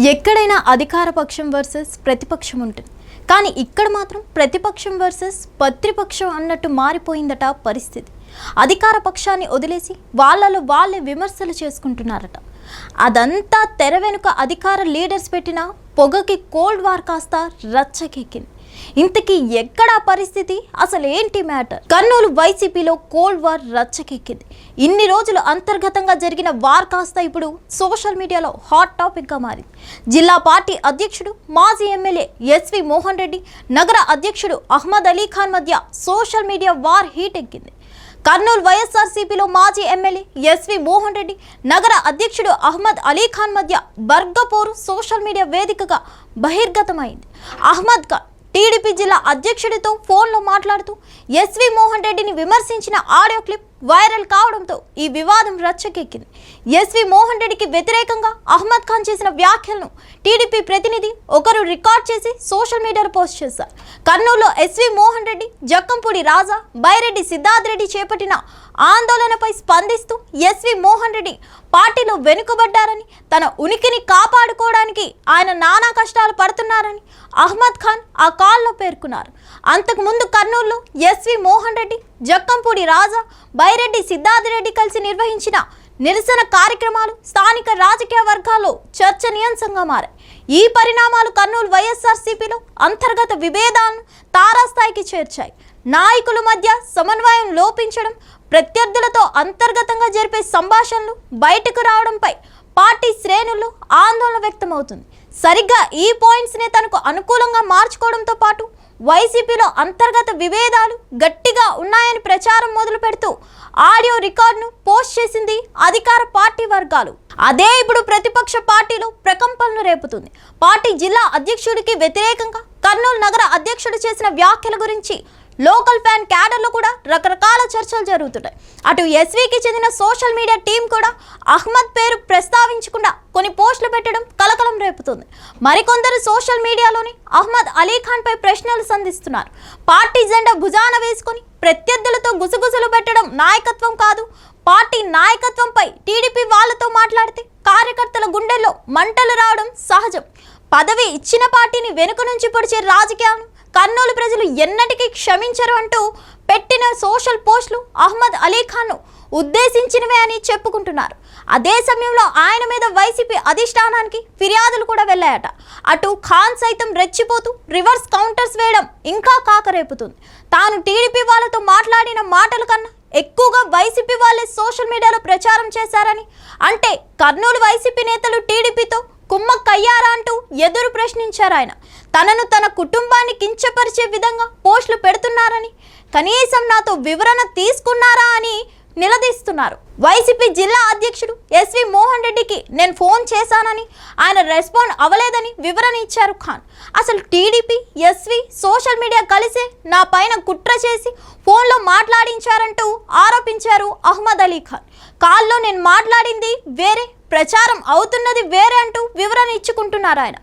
ఎక్కడైనా అధికార పక్షం వర్సెస్ ప్రతిపక్షం ఉంటుంది, కానీ ఇక్కడ మాత్రం ప్రతిపక్షం వర్సెస్ ప్రతిపక్షం అన్నట్టు మారిపోయిందట పరిస్థితి. అధికార పక్షాన్ని వదిలేసి వాళ్ళలో వాళ్ళే విమర్శలు చేసుకుంటున్నారట. అదంతా తెర వెనుక అధికార లీడర్స్ పెట్టిన పొగకి కోల్డ్ వార్ కాస్త రచ్చకెక్కింది. ఇంతకీ ఎక్కడ పరిస్థితి, అసలు ఏంటి మ్యాటర్? కర్నూలు వైసీపీలో కోల్డ్ వార్ రచ్చకెక్కింది. ఇన్ని రోజులు అంతర్గతంగా జరిగిన వార్ కాస్త ఇప్పుడు సోషల్ మీడియాలో హాట్ టాపిక్ గా మారింది. జిల్లా పార్టీ అధ్యక్షుడు మాజీ ఎమ్మెల్యే ఎస్వి మోహన్ రెడ్డి, నగర అధ్యక్షుడు అహ్మద్ అలీ ఖాన్ మధ్య సోషల్ మీడియా వార్ హీట్ ఎక్కింది. కర్నూలు వైఎస్ఆర్సీపీలో మాజీ ఎమ్మెల్యే ఎస్వి మోహన్ రెడ్డి, నగర అధ్యక్షుడు అహ్మద్ అలీ ఖాన్ మధ్య బర్గపోరు సోషల్ మీడియా వేదికగా బహిర్గతమైంది. అహ్మద్ ఖాన్ టీడీపీ జిల్లా అధ్యక్షుడితో ఫోన్లో మాట్లాడుతూ ఎస్వి మోహన్ రెడ్డిని విమర్శించిన ఆడియో క్లిప్ వైరల్ కావడంతో ఈ వివాదం రచ్చకెక్కింది. ఎస్వి మోహన్ రెడ్డికి వ్యతిరేకంగా అహ్మద్ ఖాన్ చేసిన వ్యాఖ్యలను టీడీపీ ప్రతినిధి ఒకరు రికార్డ్ చేసి సోషల్ మీడియాలో పోస్ట్ చేశారు. కర్నూలులో ఎస్వి మోహన్ రెడ్డి, జక్కంపూడి రాజా, బైరెడ్డి సిద్ధార్థ్ రెడ్డి చేపట్టిన ఆందోళనపై స్పందిస్తూ ఎస్వి మోహన్ రెడ్డి పార్టీలో వెనుకబడ్డారని, తన ఉనికిని కాపాడుకోవడానికి ఆయన నానా కష్టాలు పడుతున్నారని అహ్మద్ ఖాన్ ఆ కాల్లో పేర్కొన్నారు. అంతకుముందు కర్నూలులో ఎస్వి మోహన్ రెడ్డి, జక్కంపూడి రాజా, బైరెడ్డి సిద్ధార్థ్ రెడ్డి కలిసి నిర్వహించిన నిరసన కార్యక్రమాలు స్థానిక రాజకీయ వర్గాల్లో చర్చనీయాంశంగా మారాయి. ఈ పరిణామాలు కర్నూలు వైఎస్ఆర్సీపీలో అంతర్గత విభేదాలను తారాస్థాయికి చేర్చాయి. నాయకుల మధ్య సమన్వయం లోపించడం, ప్రత్యర్థులతో అంతర్గతంగా జరిపే సంభాషణలు బయటకు రావడంపై పార్టీ శ్రేణుల్లో ఆందోళన వ్యక్తమవుతుంది. సరిగ్గా ఈ పాయింట్స్నే తనకు అనుకూలంగా మార్చుకోవడంతో పాటు వైసీపీలో అంతర్గత విభేదాలు గట్టిగా ఉన్నాయని ప్రచారం మొదలు పెడుతూ ఆడియో రికార్డును పోస్ట్ చేసింది అధికార పార్టీ వర్గాలు. అదే ఇప్పుడు ప్రతిపక్ష పార్టీలో ప్రకంపనలు రేపుతుంది. పార్టీ జిల్లా అధ్యక్షుడికి వ్యతిరేకంగా కర్నూలు నగర అధ్యక్షుడు చేసిన వ్యాఖ్యల గురించి లోకల్ ఫ్యాన్ క్యాడర్లో కూడా రకరకాల చర్చలు జరుగుతున్నాయి. అటు ఎస్వీకి చెందిన సోషల్ మీడియా టీం కూడా అహ్మద్ పేరు ప్రస్తావించకుండా కొన్ని పోస్టులు పెట్టడం కలకలం రేపుతుంది. మరికొందరు సోషల్ మీడియాలోని అహ్మద్ అలీ ఖాన్ పై ప్రశ్నలు సంధిస్తున్నారు. పార్టీ జెండా భుజాన వేసుకుని ప్రత్యర్థులతో గుసగుసలు పెట్టడం నాయకత్వం కాదు. పార్టీ నాయకత్వంపై టీడీపీ వాళ్ళతో మాట్లాడితే కార్యకర్తల గుండెల్లో మంటలు రావడం సహజం. పదవి ఇచ్చిన పార్టీని వెనుక నుంచి పొడిచే రాజకీయాలను కర్నూలు ప్రజలు ఎన్నటికీ క్షమించరు అంటూ పెట్టిన సోషల్ పోస్టులు అహ్మద్ అలీ ఖాన్ను ఉద్దేశించినవే అని చెప్పుకుంటున్నారు. అదే సమయంలో ఆయన మీద వైసీపీ అధిష్టానానికి ఫిర్యాదులు కూడా వెళ్ళాయట. అటు ఖాన్ సైతం రెచ్చిపోతూ రివర్స్ కౌంటర్స్ వేయడం ఇంకా కాకరేపుతుంది. తాను టీడీపీ వాళ్ళతో మాట్లాడిన మాటల కన్నా ఎక్కువగా వైసీపీ వాళ్ళే సోషల్ మీడియాలో ప్రచారం చేశారని, అంటే కర్నూలు వైసీపీ నేతలు టీడీపీతో కుమ్మక్కయ్యారా అంటూ ఎదురు ప్రశ్నించారు. ఆయన తనను తన కుటుంబాన్ని కించపరిచే విధంగా పోస్టులు పెడుతున్నారని, కనీసం నాతో వివరణ తీసుకున్నారా అని నిలదీస్తున్నారు. వైసీపీ జిల్లా అధ్యక్షుడు ఎస్వి మోహన్ రెడ్డికి నేను ఫోన్ చేశానని, ఆయన రెస్పాండ్ అవ్వలేదని వివరణ ఇచ్చారు ఖాన్. అసలు టీడీపీ, ఎస్వి సోషల్ మీడియా కలిసే నా పైన కుట్ర చేసి ఫోన్లో మాట్లాడించారంటూ ఆరోపించారు అహ్మద్ అలీ ఖాన్. కాల్లో నేను మాట్లాడింది వేరే, ప్రచారం అవుతున్నది వేరే అంటూ వివరణ ఇచ్చుకుంటున్నారు ఆయన.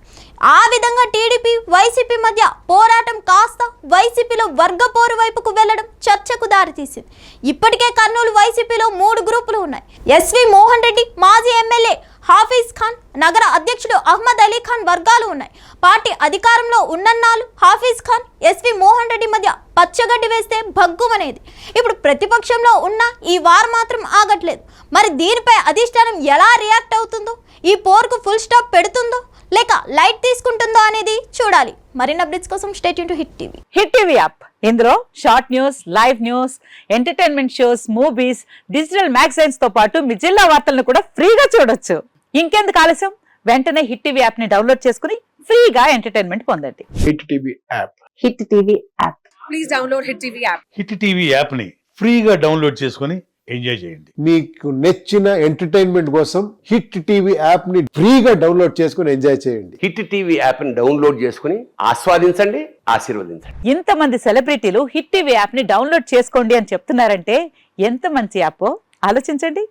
ఆ విధంగా టీడీపీ, వైసీపీ మధ్య పోరాటం కాస్త వైసీపీలో వర్గపోరు వైపుకు వెళ్లడం చర్చకు దారితీసింది. ఇప్పటికే కర్నూలు వైసీపీలో 3 గ్రూపులు ఉన్నాయి. ఎస్వి మోహన్ రెడ్డి, మాజీ ఎమ్మెల్యే హాఫీజ్ ఖాన్, నగర అధ్యక్షుడు అహ్మద్ అలీ ఖాన్ వర్గాలు ఉన్నాయి. పార్టీ అధికారంలో ఉన్నన్నాళ్ళు హాఫీజ్ ఖాన్, ఎస్వి మోహన్ రెడ్డి మధ్య పచ్చగడ్డి వేస్తే భగ్గుమనేది. ఇప్పుడు ప్రతిపక్షంలో ఉన్న ఈ వార్ మాత్రం ఆగట్లేదు. మరి దీనిపై అధిష్టానం ఎలా రియాక్ట్ అవుతుందో, ఈ పోర్కు ఫుల్ స్టాప్ పెడుతుందో లేక లైట్ తీసుకుంటుందో అనేది చూడాలి. మరిన్ని అప్డేట్స్ కోసం stay tuned to Hit TV. Hit TV app, ఇందులో short news, live news, entertainment shows, movies, digital magazines తో పాటు మీ జిల్లా వార్తలను కూడా ఫ్రీగా చూడొచ్చు. ఇంకెందుకు ఆలస్యం, వెంటనే హిట్ టీవీ యాప్ ని డౌన్లోడ్ చేసుకుని ఫ్రీగా ఎంటర్టైన్మెంట్ పొందండి. Hit TV app. Hit TV app. Please download hit TV app. Hit TV app ని ఫ్రీగా డౌన్లోడ్ చేసుకుని ఎంజాయ్ చేయండి. మీకు నచ్చిన ఎంటర్టైన్మెంట్ కోసం హిట్ టీవీ యాప్ ని ఫ్రీగా డౌన్లోడ్ చేసుకుని ఎంజాయ్ చేయండి. హిట్ టీవీ యాప్ ని డౌన్లోడ్ చేసుకుని ఆస్వాదించండి, ఆశీర్వదించండి. ఇంతమంది సెలబ్రిటీలు హిట్ టీవీ యాప్ ని డౌన్లోడ్ చేసుకోండి అని చెప్తున్నారంటే ఎంత మంచి యాప్ ఆలోచించండి.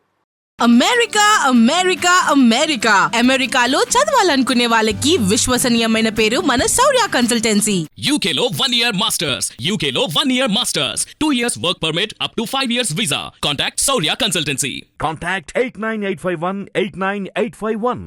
అమెరికా అమెరికా అమెరికా అమెరికాలో చదవాలనుకునే వాళ్ళకి విశ్వసనీయమైన పేరు మన శౌర్య కన్సల్టెన్సీ. UK లో 1 year masters, UK లో 1 year masters, 2 years work permit up to 5 years visa. Contact Saurya Consultancy. Contact 89851 89851.